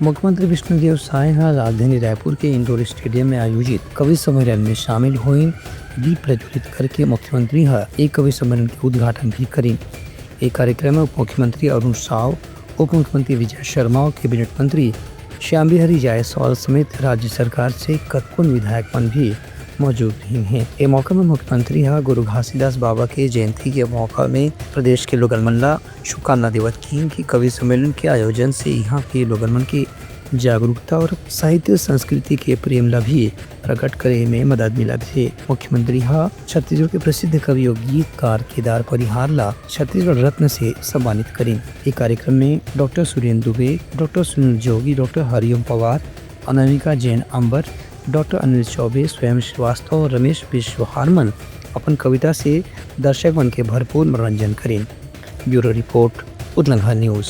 मुख्यमंत्री विष्णुदेव साय राजधानी रायपुर के इंडोर स्टेडियम में आयोजित कवि सम्मेलन में शामिल हुए। दीप प्रज्वलित करके मुख्यमंत्री एक कवि सम्मेलन के उद्घाटन भी करें। एक कार्यक्रम में उप मुख्यमंत्री अरुण साव, उप मुख्यमंत्री विजय शर्मा और कैबिनेट मंत्री श्याम बिहारी जायसवाल समेत राज्य सरकार से कतकुन विधायकगण भी मौजूद रहे हैं। ये मौका में मुख्यमंत्री गुरु घासीदास बाबा के जयंती के मौका में प्रदेश के लोगन मन ला शुभकामना देवत की कि कवि सम्मेलन के आयोजन से यहाँ के लोगन मन की जागरूकता और साहित्य संस्कृति के प्रेम ला भी प्रकट करे में मदद मिलत है। मुख्यमंत्री छत्तीसगढ़ के प्रसिद्ध कवि और गीतकार केदार परिहार ला छत्तीसगढ़ रत्न से सम्मानित करें। इस कार्यक्रम में डॉक्टर सुरेंद्र दुबे, डॉक्टर सुनील जोगी, डॉक्टर हरिओम पवार, अनामिका जैन अंबर, डॉक्टर अनिल चौबे, स्वयं श्रीवास्तव और रमेश विश्वहारमन अपन कविता से दर्शक मन के भरपूर मनोरंजन करें। Bureau report, Udalangha news.